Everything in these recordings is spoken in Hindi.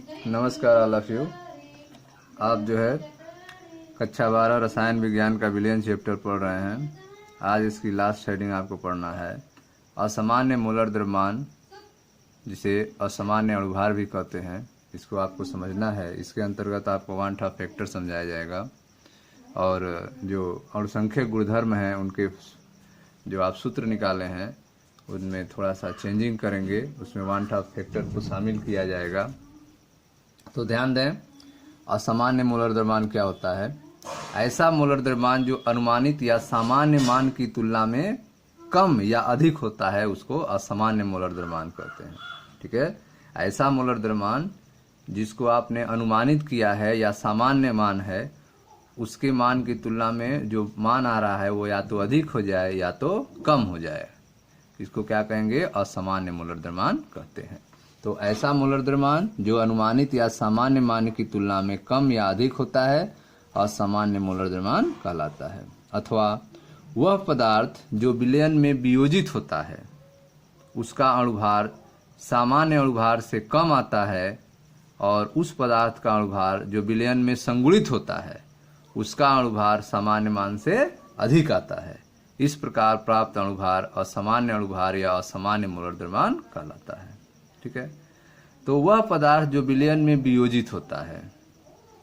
नमस्कार ऑल ऑफ यू। आप जो है कक्षा 12 रसायन विज्ञान का विलयन चैप्टर पढ़ रहे हैं। आज इसकी लास्ट हेडिंग आपको पढ़ना है असामान्य मोलर द्रव्यमान, जिसे असामान्य अणुभार भी कहते हैं। इसको आपको समझना है। इसके अंतर्गत आपको वांट ऑफ फैक्टर समझाया जाएगा और जो अणुसंख्यक गुणधर्म हैं उनके जो आप सूत्र निकाले हैं उनमें थोड़ा सा चेंजिंग करेंगे, उसमें वांट ऑफ फैक्टर को शामिल किया जाएगा। तो ध्यान दें, असामान्य मोलर द्रव्यमान क्या होता है? ऐसा मोलर द्रव्यमान जो अनुमानित या सामान्य मान की तुलना में कम या अधिक होता है उसको असामान्य मोलर द्रव्यमान कहते हैं। ठीक है, ऐसा मोलर द्रव्यमान जिसको आपने अनुमानित किया है या सामान्य मान है, उसके मान की तुलना में जो मान आ रहा है वो या तो अधिक हो जाए या तो कम हो जाए, इसको क्या कहेंगे? असामान्य मोलर द्रव्यमान कहते हैं। तो ऐसा मोलर द्रव्यमान जो अनुमानित या सामान्य मान की तुलना में कम या अधिक होता है असामान्य मोलर द्रव्यमान कहलाता है। अथवा वह पदार्थ जो विलयन में वियोजित होता है उसका अणुभार सामान्य अणुभार से कम आता है और उस पदार्थ का अणुभार जो विलयन में संगुणित होता है उसका अणुभार सामान्य मान से अधिक आता है। इस प्रकार प्राप्त अणुभार असामान्य अणुभार या असामान्य मोलर द्रव्यमान कहलाता है। ठीक है, तो वह पदार्थ जो विलयन में वियोजित होता है,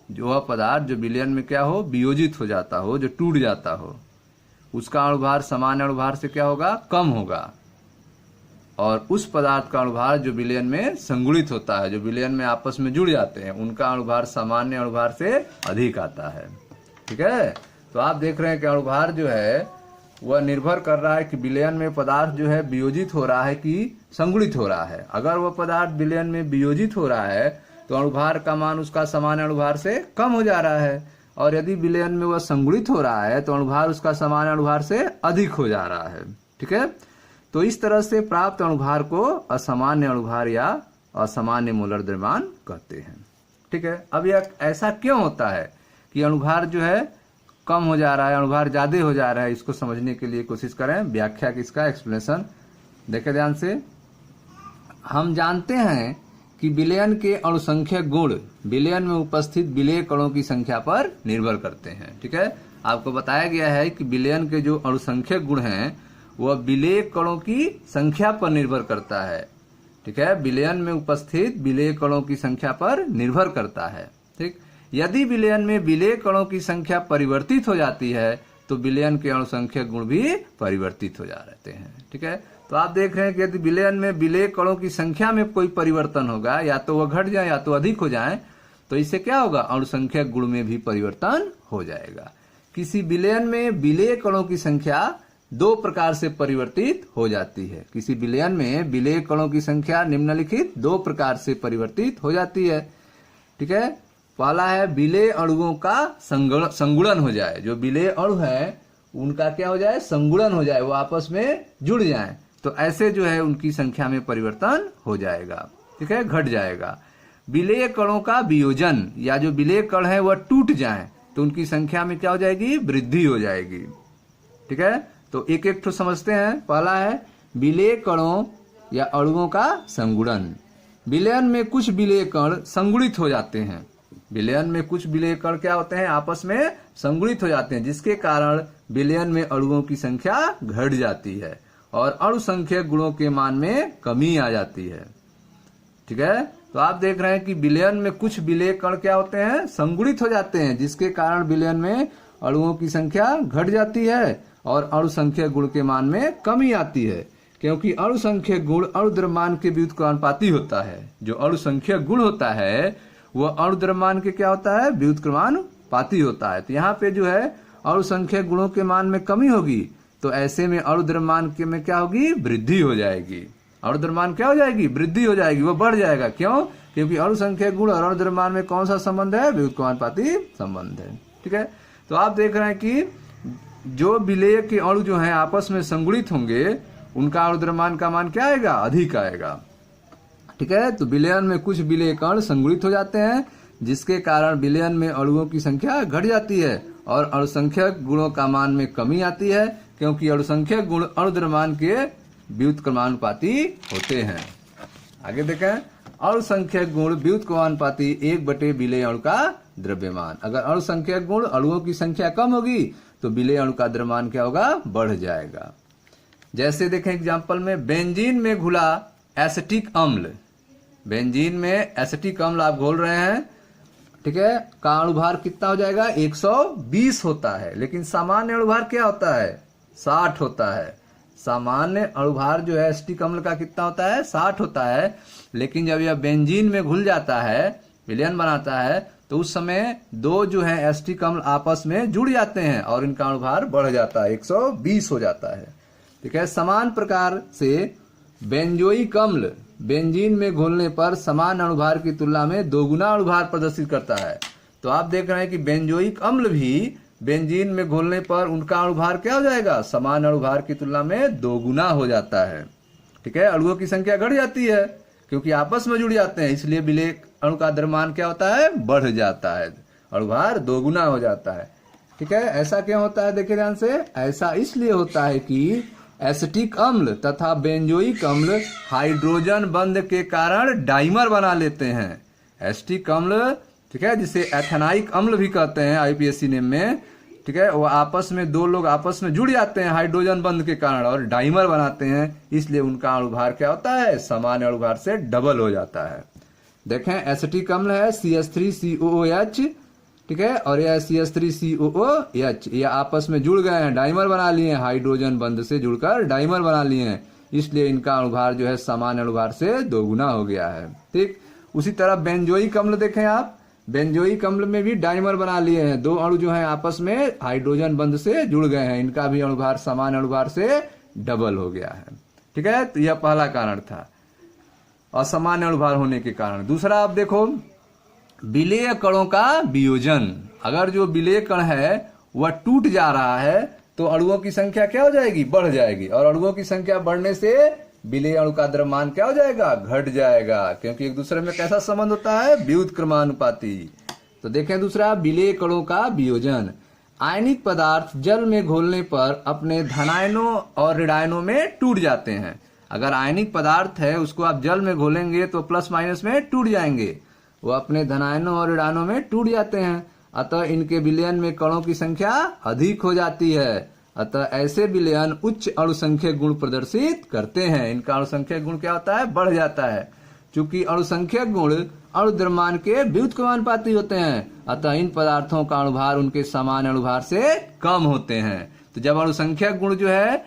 जो वह पदार्थ जो विलयन में क्या हो? वियोजित हो जाता हो, जो टूट जाता हो, उसका अणुभार सामान्य अणुभार से क्या होगा? कम होगा। और उस पदार्थ का अणुभार जो विलयन में संगुणित होता है, जो विलयन में आपस में जुड़ जाते हैं, उनका अणुभार सामान्य अणुभार से अधिक आता है। ठीक है, तो आप देख रहे हैं कि अणुभार जो है वह निर्भर कर रहा है कि विलयन में पदार्थ जो है वियोजित हो रहा है कि संगुणित हो रहा है। अगर वह पदार्थ विलयन में वियोजित हो रहा है तो अणुभार का मान उसका सामान्य अणुभार से कम हो जा रहा है, और यदि विलयन में वह संगुणित हो रहा है तो अणुभार उसका सामान्य अणुभार से अधिक हो जा रहा है। ठीक है, तो इस तरह से प्राप्त अणुभार को असामान्य अणुभार या असामान्य मोलर द्रव्यमान कहते हैं। ठीक है, अब यह ऐसा क्यों होता है कि अणुभार जो है कम हो जा रहा है, अणुभार ज्यादा हो जा रहा है? इसको समझने के लिए कोशिश करें, व्याख्या किसका एक्सप्लेनेशन देखें ध्यान से। हम जानते हैं कि विलयन के अणुसंख्यक गुण विलयन में उपस्थित विलेय कणों की संख्या पर निर्भर करते हैं। ठीक है, आपको बताया गया है कि विलयन के जो अणुसंख्यक गुण हैं वह विलेय कणों की संख्या पर निर्भर करता है। ठीक है, विलयन में उपस्थित विलेय कणों की संख्या पर निर्भर करता है। ठीक, यदि विलयन में विलेय कणों की संख्या परिवर्तित हो जाती है तो विलयन के अणुसंख्यक गुण भी परिवर्तित हो जाते हैं। ठीक है, तो आप देख रहे हैं कि यदि विलयन में विलेय कणों की संख्या में कोई परिवर्तन होगा, या तो वह घट जाए या तो अधिक हो जाए, तो इससे क्या होगा? अणुसंख्यक गुण में भी परिवर्तन हो जाएगा। किसी विलयन में विलेय कणों की संख्या दो प्रकार से परिवर्तित हो जाती है। किसी विलयन में विलेय कणों की संख्या निम्नलिखित दो प्रकार से परिवर्तित हो जाती है। ठीक है, पहला है विलेय अणुओं का संगुणन हो जाए। जो विलेय अणु है उनका क्या हो जाए? संगुणन हो जाए, वो आपस में जुड़ जाए, तो ऐसे जो है उनकी संख्या में परिवर्तन हो जाएगा। ठीक है, घट जाएगा। विलेय कणों का वियोजन, या जो विलेय कण है वह टूट जाए तो उनकी संख्या में क्या हो जाएगी? वृद्धि हो जाएगी। ठीक है, तो एक एक तो समझते हैं। पहला है विलेय कणों या अणुओं का संगुणन। विलयन में कुछ विलेय कण संगुणित हो जाते हैं। विलयन में कुछ विलेय कण क्या होते हैं? आपस में संगुणित हो जाते हैं, जिसके कारण विलयन में अणुओं की संख्या घट जाती है और अणुसंख्यक गुणों के मान में कमी आ जाती है। ठीक है, तो आप देख रहे हैं कि विलयन में कुछ विलेय कण क्या होते हैं? संगुणित हो जाते हैं, जिसके कारण विलयन में अणुओं की संख्या घट जाती है और अणुसंख्यक गुण के मान में कमी आती है। क्योंकि अणुसंख्यक गुण अणुद्रव्यमान के व्युत्क्रमानुपाती होता है। जो अणुसंख्यक गुण होता है वह अणुद्रव्यमान के क्या होता है? व्युत्क्रमानुपाती होता है। तो यहाँ पे जो है अणुसंख्यक गुणों के मान में कमी होगी, तो ऐसे में अणुद्रव्यमान के में क्या होगी? वृद्धि हो जाएगी। अणुद्रव्यमान क्या हो जाएगी? वृद्धि हो जाएगी, वो बढ़ जाएगा। क्यों? क्योंकि अणुसंख्यक गुण और अणुद्रव्यमान में कौन सा संबंध है? व्युत्क्रमानुपाती संबंध है। ठीक है, तो आप देख रहे हैं कि जो विलेय के अणु जो है आपस में संगुणित होंगे उनका अणुद्रव्यमान का मान क्या आएगा? अधिक आएगा। ठीक है, तो विलयन में कुछ विलेय कण संगुणित हो जाते हैं, जिसके कारण विलयन में अणुओं की संख्या घट जाती है और अणुसंख्यक गुणों का मान में कमी आती है, क्योंकि अणुसंख्यक गुण अणुद्रव्यमान के व्युत्क्रमानुपाती होते हैं। आगे देखें, अणुसंख्यक गुण व्युत्क्रमानुपाती 1/, विलेय अणु का द्रव्यमान। अगर अणुसंख्यक गुण अणुओं की संख्या कम होगी तो विलेय अणु का द्रव्यमान क्या होगा, बढ़ जाएगा। जैसे देखें एग्जांपल में, बेंजीन में घुला एसिटिक अम्ल, बेंजीन में एसिटिक अम्ल आप घोल रहे हैं, ठीक है, का अणुभार कितना हो जाएगा, 120 होता है। लेकिन सामान्य अणुभार क्या होता है, 60 होता है। सामान्य अणुभार जो है एसिटिक अम्ल का कितना होता है, 60 होता है। लेकिन जब यह बेंजीन में घुल जाता है, विलयन बनाता है, तो उस समय दो जो है एसिटिक अम्ल आपस में जुड़ जाते हैं और इनका अणुभार बढ़ जाता है, 120 हो जाता है। ठीक है, समान प्रकार से बेंजोइक अम्ल बेंजीन में घुलने पर समान अणुभार की तुलना में दोगुना अणुभार प्रदर्शित करता है। तो आप देख रहे हैं कि बेंजोइक अम्ल भी बेंजीन में घुलने पर उनका अणुभार क्या हो जाएगा, समान अणुभार की तुलना में दोगुना हो जाता है। ठीक है, अणुओं की संख्या घट जाती है क्योंकि आपस में जुड़ जाते हैं, इसलिए विलेय अणु का द्रव्यमान क्या होता है, बढ़ जाता है, अणुभार दोगुना हो जाता है। ठीक है, ऐसा क्यों होता है, देखिए ध्यान से, ऐसा इसलिए होता है कि एसिटिक अम्ल तथा बेंजोइक अम्ल हाइड्रोजन बंध के कारण डाइमर बना लेते हैं। एसिटिक अम्ल, ठीक है, जिसे एथेनाइक अम्ल भी कहते हैं आईपीएससी नेम में, ठीक है, वो आपस में दो लोग आपस में जुड़ जाते हैं हाइड्रोजन बंध के कारण और डाइमर बनाते हैं, इसलिए उनका अणुभार क्या होता है, सामान्य अणुभार से डबल हो जाता है। देखें, एसिटिक अम्ल है CH3COOH, ठीक है, और यह CH3COOH, ये आपस में जुड़ गए हैं, डाइमर बना लिए हैं, हाइड्रोजन बंध से जुड़कर डाइमर बना लिए हैं, इसलिए इनका अणुभार जो है सामान्य अणुभार से दोगुना हो गया है। ठीक, उसी तरह बेंजोइक अम्ल देखें आप, बेंजोइक अम्ल में भी डाइमर बना लिए हैं, दो अणु जो हैं आपस में हाइड्रोजन बंध से जुड़ गए हैं, इनका भी अणुभार सामान्य अणुभार से डबल हो गया है। ठीक है, तो यह पहला कारण था, असामान्य अणुभार होने के कारण। दूसरा आप देखो, विलेय कणों का वियोजन। अगर जो विलेय कण है वह टूट जा रहा है तो अणुओं की संख्या क्या हो जाएगी, बढ़ जाएगी, और अणुओं की संख्या बढ़ने से विलेय अणु का द्रव्यमान क्या हो जाएगा, घट जाएगा, क्योंकि एक दूसरे में कैसा संबंध होता है, व्युत्क्रमानुपाती। तो देखें दूसरा, विलेय कणों का वियोजन। आयनिक पदार्थ जल में घोलने पर अपने धनायनों और ऋणायनों में टूट जाते हैं। अगर आयनिक पदार्थ है उसको आप जल में घोलेंगे तो प्लस माइनस में टूट जाएंगे, वो अपने धनायनों और ऋणायनों में टूट जाते हैं, अतः इनके विलयन में कणों की संख्या अधिक हो जाती है। अतः ऐसे विलयन उच्च अणुसंख्यक गुण प्रदर्शित करते हैं, इनका अणुसंख्यक गुण क्या होता है, बढ़ जाता है। चूंकि अणुसंख्यक गुण अणु द्रव्यमान के व्युत्क्रमानुपाती होते हैं, अतः इन पदार्थों का अणुभार उनके समान अणुभार से कम होते हैं। तो जब अणुसंख्यक गुण जो है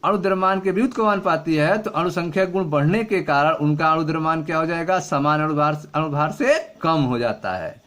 अणु द्रव्यमान के व्युत्क्रमानुपाती है तो अणुसंख्यक गुण बढ़ने के कारण उनका अणु द्रव्यमान क्या हो जाएगा, समान अणुभार से कम हो जाता है।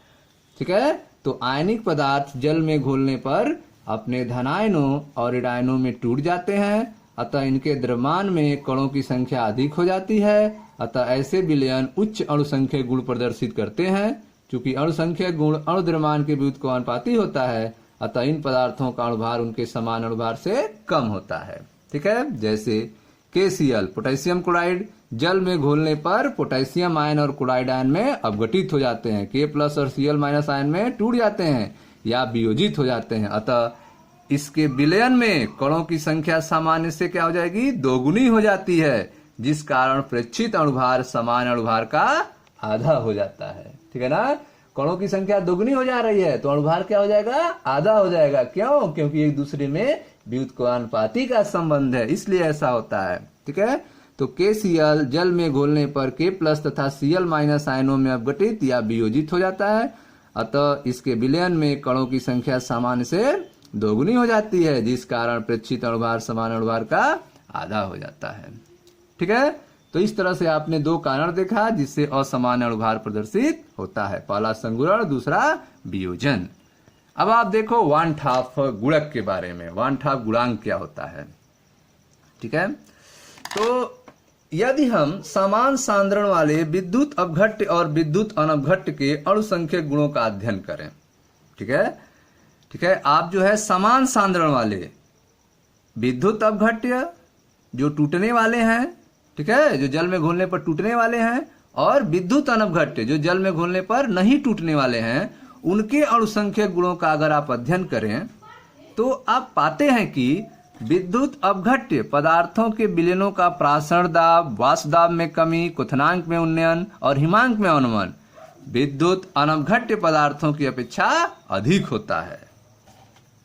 ठीक है, तो आयनिक पदार्थ जल में घोलने पर अपने धनायनों और ऋणायनों में टूट जाते हैं, अतः इनके द्रव्यमान में कणों की संख्या अधिक हो जाती है। अतः ऐसे विलयन उच्च अणुसंख्यक गुण प्रदर्शित करते हैं। चूंकि अणुसंख्यक गुण अणु द्रव्यमान के व्युत्क्रमानुपाती होता है, अतः इन पदार्थों का अणुभार उनके समान अणुभार से कम होता है। ठीक है, जैसे KCl पोटेशियम क्लोराइड जल में घोलने पर पोटेशियम आयन और क्लोराइड आयन में अपघटित हो जाते हैं, K+ और Cl- आयन में टूट जाते हैं या वियोजित हो जाते हैं। अतः इसके विलयन में कणों की संख्या सामान्य से क्या हो जाएगी, दोगुनी हो जाती है, जिस कारण प्रेक्षित अणुभार समान अणुभार का आधा हो जाता है। ठीक है ना, कणों की संख्या दोगुनी हो जा रही है तो अणुभार क्या हो जाएगा, आधा हो जाएगा। क्यों, क्योंकि एक दूसरे में व्युत्क्रमानुपाती का संबंध है, इसलिए ऐसा होता है। ठीक है, तो KCl जल में घोलने पर K+ तथा Cl- आयनों में अपघटित या वियोजित हो जाता है, अतः इसके विलयन में कणों की संख्या सामान्य से दोगुनी हो जाती है, जिस कारण प्रेक्षित अणुभार समान अणुभार का आधा हो जाता है। ठीक है, तो इस तरह से आपने दो कारण देखा जिससे असमान अणुभार प्रदर्शित होता है, पहला संगुणन, दूसरा वियोजन। अब आप देखो वन हाफ गुणक के बारे में, वन हाफ गुणांक क्या होता है। ठीक है, तो यदि हम समान सांद्रण वाले विद्युत अपघट्य और विद्युत अनपघट्य के अणुसंख्यक गुणों का अध्ययन करें, ठीक है, आप जो है समान सांद्रण वाले विद्युत अपघट्य जो टूटने वाले हैं, ठीक है, जो जल में घोलने पर टूटने वाले हैं, और विद्युत अनपघट्य जो जल में घोलने पर नहीं टूटने वाले हैं, उनके अणुसंख्यक गुणों का अगर आप अध्ययन करें तो आप पाते हैं कि विद्युत अपघट्य पदार्थों के विलयनों का प्रासरण दाब, वाष्प दाब में कमी, क्वथनांक में उन्नयन और हिमांक में अवनमन विद्युत अनवघट्य पदार्थों की अपेक्षा अधिक होता है।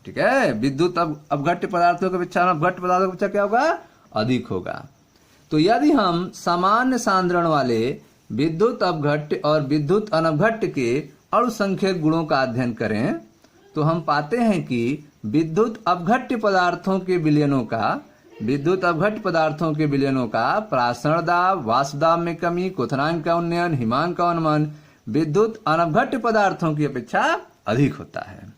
ठीक है, विद्युत अपघट्य पदार्थों की अपेक्षा अनवघट्य पदार्थों की अपेक्षा क्या होगा? अधिक होगा। तो यदि हम सामान्य सांद्रण वाले विद्युत अपघट्य और विद्युत अनवघट्य के अणुसंख्यक गुणों का अध्ययन करें तो हम पाते हैं कि विद्युत अपघट्य पदार्थों के विलयनों का प्रासरण दाब, वाष्प दाब में कमी, क्वथनांक का उन्नयन, हिमांक का अवनमन विद्युत अनवघट्य पदार्थों की अपेक्षा अधिक होता है।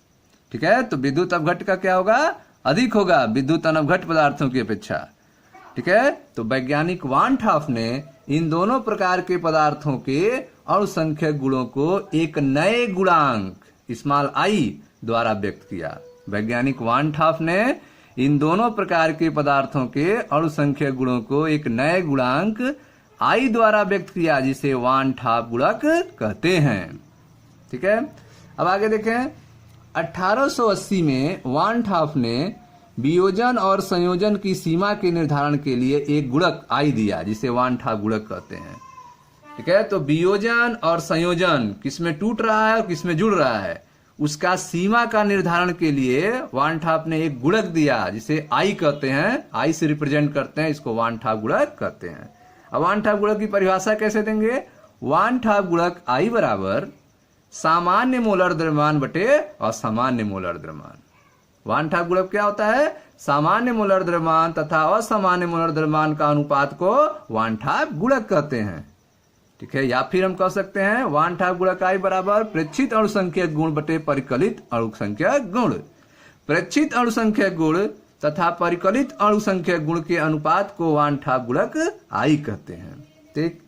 ठीक है, तो विद्युत अपघट्य का क्या होगा? अधिक होगा विद्युत अनवघट्य पदार्थों की अपेक्षा। ठीक है, तो वैज्ञानिक वान ठाफ ने इन दोनों प्रकार के पदार्थों के अणुसंख्यक गुणों को एक नए गुणांक स्मॉल आई द्वारा व्यक्त किया। वैज्ञानिक वान ठाफ ने इन दोनों प्रकार के पदार्थों के अणुसंख्यक गुणों को एक नए गुणांक आई द्वारा व्यक्त किया, जिसे वान ठाफ गुणक कहते हैं। ठीक है, अब आगे देखें। 1880 में वान ठाफ ने वियोजन और संयोजन की सीमा के निर्धारण के लिए एक गुणक आई दिया, जिसे वान ठाफ गुणक कहते हैं। ठीक है, तो वियोजन और संयोजन किसमें टूट रहा है और किसमें जुड़ रहा है, उसका सीमा का निर्धारण के लिए वान ठाफ ने एक गुणक दिया, जिसे आई कहते हैं। आई से रिप्रेजेंट करते हैं, इसको वान ठाफ गुणक कहते हैं। अब वान ठाफ गुणक की परिभाषा कैसे देंगे? वान ठाफ गुणक आई बराबर सामान्य मोलर द्रव्यमान बटे असामान्य मोलर द्रव्यमान। वान ठाफ गुणक क्या होता है? सामान्य मोलर द्रव्यमान तथा असामान्य मोलर द्रव्यमान का अनुपात को वान ठाफ गुणक कहते हैं। ठीक है, या फिर हम कह सकते हैं वान ठाफ गुणक आई बराबर प्रेक्षित अणुसंख्यक गुण बटे परिकलित अणुसंख्यक गुण। प्रेक्षित अणुसंख्यक गुण तथा परिकलित अणुसंख्यक गुण के अनुपात को वान ठाफ गुणक आई कहते हैं। ठीक,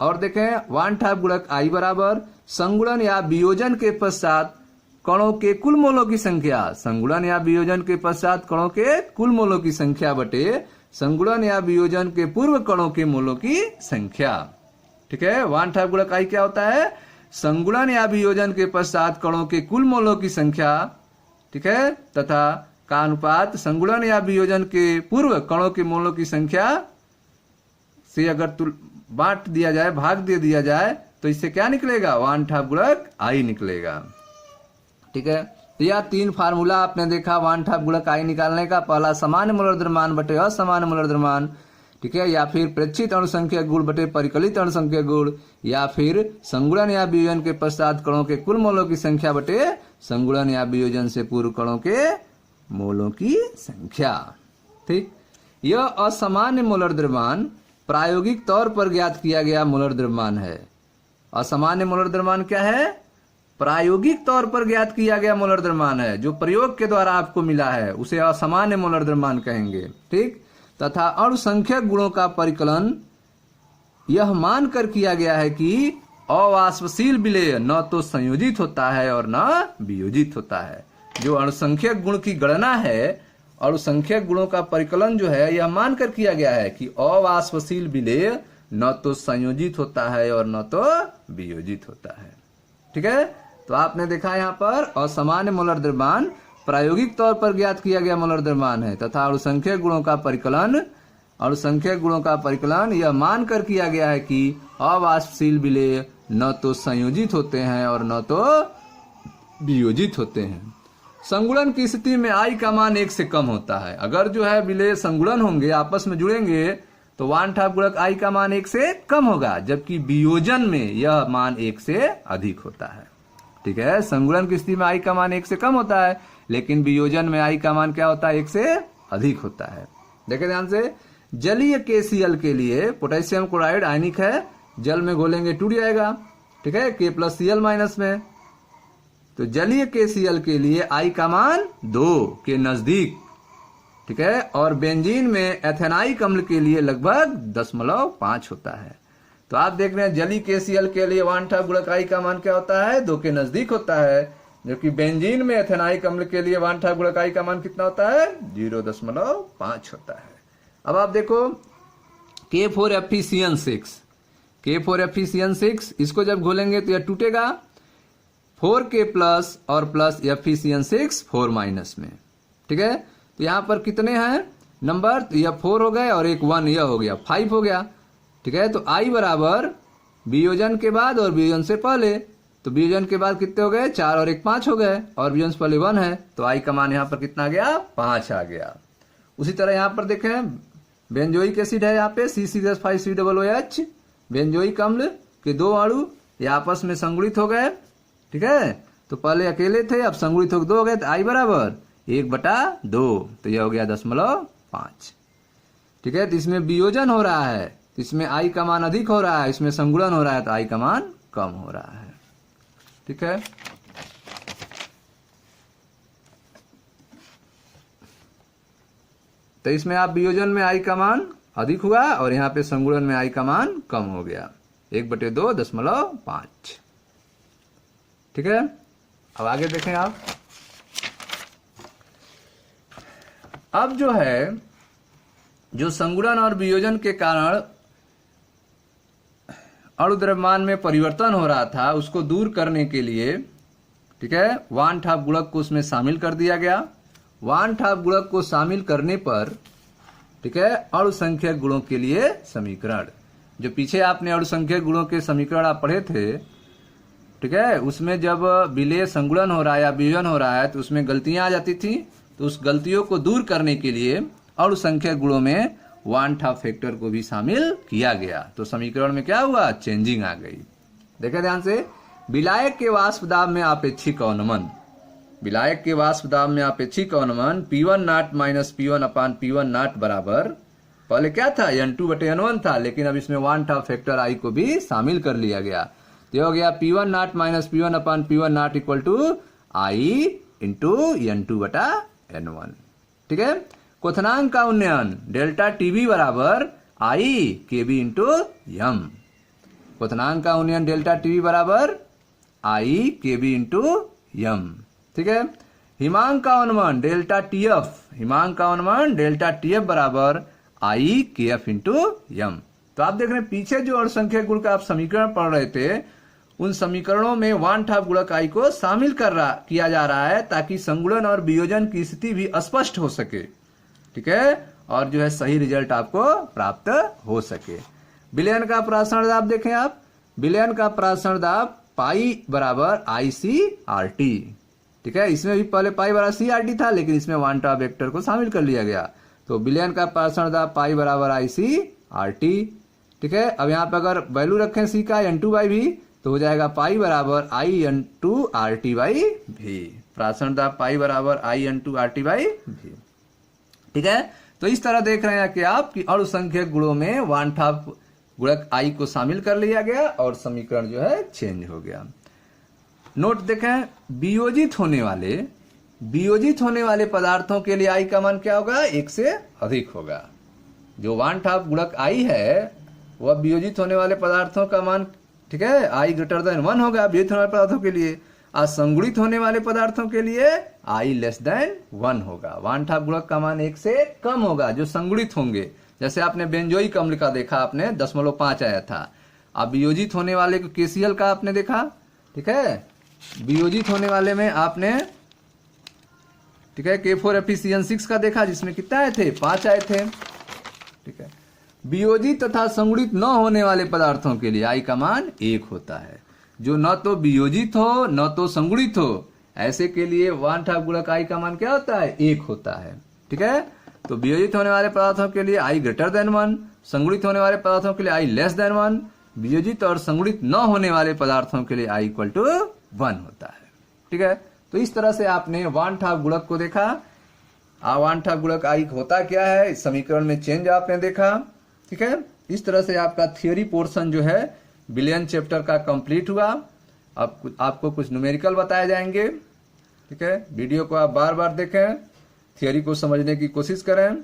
और देखें वान ठाफ गुणक आई बराबर संगुणन या वियोजन के पश्चात कणों के कुल मोलों की संख्या, संगुणन या वियोजन के पश्चात कणों के कुल मोलों की संख्या बटे संगुणन या वियोजन के पूर्व कणों के मोलों की संख्या। ठीक है, वान ठाफ गुणक आई क्या होता है? संगुणन या वियोजन के पश्चात कणों के कुल मोलों की संख्या, ठीक है, तथा का अनुपात संगुणन या वियोजन के पूर्व कणों के मोलों की संख्या से अगर बांट दिया जाए, भाग दे दिया जाए, तो इससे क्या निकलेगा? वान ठाफ गुणक आई निकलेगा। ठीक है, तो यह 3 फार्मूला आपने देखा वान ठाफ गुणक आई निकालने का। पहला सामान्य मोलर द्रव्यमान बटे असामान्य मोलर द्रव्यमान, ठीक है, या फिर प्रेक्षित अणुसंख्यक गुण बटे परिकलित अणुसंख्यक गुण, या फिर संगुणन या वियोजन के पश्चात कणों के कुल मोलों की संख्या बटे संगुणन या वियोजन से पूर्व कणों के मोलों की संख्या। ठीक, यह असामान्य मोलर द्रव्यमान प्रायोगिक तौर पर ज्ञात किया गया मोलर द्रव्यमान है। असामान्य मोलर द्रव्यमान क्या है? प्रायोगिक तौर पर ज्ञात किया गया मोलर द्रव्यमान है। जो प्रयोग के द्वारा आपको मिला है उसे असामान्य मोलर द्रव्यमान कहेंगे। ठीक, तथा अणुसंख्यक गुणों का परिकलन यह मानकर किया गया है कि अवाष्पशील विलेय न तो संयोजित होता है और न वियोजित होता है। जो अणुसंख्यक गुण की गणना है, अणुसंख्यक गुणों का परिकलन जो है, यह मानकर किया गया है कि अवाष्पशील विलेय न तो संयोजित होता है और न तो वियोजित होता है। ठीक है, तो आपने देखा यहाँ पर असामान्य मोलर द्रव्यमान प्रायोगिक तौर पर ज्ञात किया गया मोलर द्रव्यमान है, तथा अणुसंख्यक गुणों का परिकलन यह मानकर किया गया है कि अवाष्पशील विलेय न तो संयोजित होते हैं और न तो वियोजित होते हैं। संगुणन की स्थिति में आई का मान 1 से कम होता है। अगर जो है विलेय संगुणन होंगे, आपस में जुड़ेंगे, तो वान ठाफ गुणक आई का मान 1 से कम होगा, जबकि वियोजन में यह मान 1 से अधिक होता है। ठीक है, संगुणन की स्थिति में आई का मान 1 से कम होता है, लेकिन वियोजन में आई का मान क्या होता है? 1 से अधिक होता है। देखें ध्यान से, जलीय KCl के लिए पोटेशियम क्लोराइड आयनिक है, जल में घोलेंगे टूट जाएगा। ठीक है, K+Cl माइनस में, तो जलीय KCl के लिए आई का मान 2 के नजदीक। ठीक है, और बेंजीन में एथेनाइक अम्ल के लिए लगभग 0.5 होता है। तो आप देख रहे हैं जलीय KCl के लिए वान ठाफ गुणक आई का मान क्या होता है? 2 के नजदीक होता है, जबकि बेंजीन में एथेनाइक अम्ल के लिए वान ठाफ गुणक आई का मान कितना होता है? 0.5 होता है। अब आप देखो K4FeCN6, इसको जब घोलेंगे तो यह टूटेगा 4K+ और प्लस FeCN6 4- में। ठीक है, तो यहाँ पर कितने हैं नंबर, तो यह 4 हो गए और एक 1 यह हो गया 5 हो गया। ठीक है, तो आई बराबर वियोजन के बाद और वियोजन से पहले, तो वियोजन के बाद कितने हो गए 4 और एक 5 हो गए और वियोजन से पहले 1 है, तो आई का मान यहाँ पर कितना आ गया 5 आ गया। उसी तरह यहाँ पर देखें बेंजोइक एसिड है यहाँ पे C6H5COOH, बेंजोइक अम्ल के 2 अणु ये आपस में संगुणित हो गए। ठीक है, तो पहले अकेले थे अब संगुणित होकर 2 हो गए, तो आई बराबर 1/2, तो यह हो गया 0.5। ठीक है, तो इसमें वियोजन हो रहा है, तो इसमें आई का मान अधिक हो रहा है, इसमें संगुणन हो रहा है तो आई का मान कम हो रहा है। ठीक है, तो इसमें आप वियोजन में आई का मान अधिक हुआ और यहाँ पे संगुणन में आई का मान कम हो गया 1/2 0.5। ठीक है, अब आगे देखें आप। अब जो है जो संगुणन और वियोजन के कारण अणु द्रव्यमान में परिवर्तन हो रहा था उसको दूर करने के लिए, ठीक है, 1/2 गुणक को उसमें शामिल कर दिया गया। 1/2 गुणक को शामिल करने पर, ठीक है, अणु संख्यक गुणों के लिए समीकरण, जो पीछे आपने अणु संख्यक गुणों के समीकरण आप पढ़े थे, ठीक है, उसमें जब विलेय संगुणन हो रहा है या वियोजन हो रहा है तो उसमें गलतियां आ जाती थी, तो उस गलतियों को दूर करने के लिए अणु संख्यक गुणों में 1/2 फैक्टर को भी शामिल किया गया। तो समीकरण में क्या हुआ, चेंजिंग आ गई। देखें ध्यान से, विलायक के वाष्प दाब में आपेक्षिक अवनमन, विलायक के वाष्प दाब में आपेक्षिक अवनमन P1 not minus P1/P1 not बराबर, पहले क्या था N2/N1 था, लेकिन अब इसमें 1/2 फैक्टर आई को भी शामिल कर लिया गया, तो हो गया P1 not minus P1/P1 not equal to i into N2/N1। ठीक है, क्वथनांक का उन्नयन डेल्टा टीबी बराबर आई केबी इंटू यम, क्वथनांक का उन्नयन डेल्टा टीबी बराबर आई केबी इंटू यम। ठीक है, हिमांक का अनुमान डेल्टा टीएफ, हिमांक का अनुमान डेल्टा टीएफ बराबर आई के एफ इंटू यम। तो आप देख रहे हैं पीछे जो अणुसंख्यक गुण का आप समीकरण पढ़ रहे थे उन समीकरणों में 1/2 गुणक आई को शामिल किया जा रहा है ताकि संगुणन और वियोजन की स्थिति भी स्पष्ट हो सके। ठीक है, और जो है सही रिजल्ट आपको प्राप्त हो सके। विलयन का प्रासरण दाब देखें आप, विलयन का प्रासरण दाब पाई बराबर ICRT। ठीक है, इसमें भी पहले पाई बराबर CRT था लेकिन इसमें 1/2 वेक्टर को शामिल कर लिया गया, तो विलयन का प्रासरण दाब पाई बराबर ICRT। ठीक है, अब यहाँ पे अगर वैल्यू रखें C का N2/V तो हो जाएगा पाई बराबर I/RT/V, प्रासरण दाब पाई बराबर I/RT/V। ठीक है, तो इस तरह देख रहे हैं कि आप कि अणुसंख्यक गुणों में 1/2 गुणक आई को शामिल कर लिया गया और समीकरण जो है चेंज हो गया। नोट देखें, वियोजित होने वाले पदार्थों के लिए आई का मान क्या होगा, 1 से अधिक होगा। जो 1/2 गुणक आई है वह वियोजित होने वाले पदार्थों का मान, ठीक है, आई ग्रेटर देन 1 होगा वियोजित होने वाले पदार्थों के लिए, और संगुणित होने वाले पदार्थों के लिए आई लेस देन 1 होगा। 1/2 गुणक का मान 1 से कम होगा जो संगुणित होंगे, जैसे आपने बेंजोइक अम्ल का देखा आपने 10.5 आया था। अब वियोजित होने वाले को KCl का आपने देखा, ठीक है, वियोजित होने वाले में आपने, ठीक है, K4FeCN6 का देखा जिसमें कितना आए थे, 5 आए थे। ठीक है, वियोजित तथा संगुणित न होने वाले पदार्थों के लिए आई का मान 1 होता है। जो न तो वियोजित हो न तो संगुणित हो, ऐसे के लिए 1/2 गुणक आई का मान क्या होता है, 1 होता है। ठीक है, तो वियोजित होने वाले पदार्थों के लिए आई ग्रेटर देन 1, संगुणित होने वाले पदार्थों के लिए आई लेस देन 1, वियोजित और संगुणित न होने वाले पदार्थों के लिए आई इक्वल टू 1 होता है। ठीक है, तो इस तरह से आपने 1/2 गुणक को देखा। 1/2 गुणक आई होता क्या है, इस समीकरण में चेंज आपने देखा। ठीक है, इस तरह से आपका थियोरी पोर्शन जो है विलयन चैप्टर का कंप्लीट हुआ। अब आपको कुछ न्यूमेरिकल बताए जाएंगे। ठीक है, वीडियो को आप बार बार देखें, थियोरी को समझने की कोशिश करें।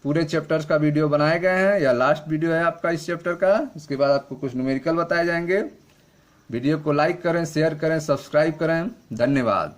पूरे चैप्टर्स का वीडियो बनाए गए हैं या लास्ट वीडियो है आपका इस चैप्टर का, इसके बाद आपको कुछ न्यूमेरिकल बताए जाएंगे। वीडियो को लाइक करें, शेयर करें, सब्सक्राइब करें। धन्यवाद।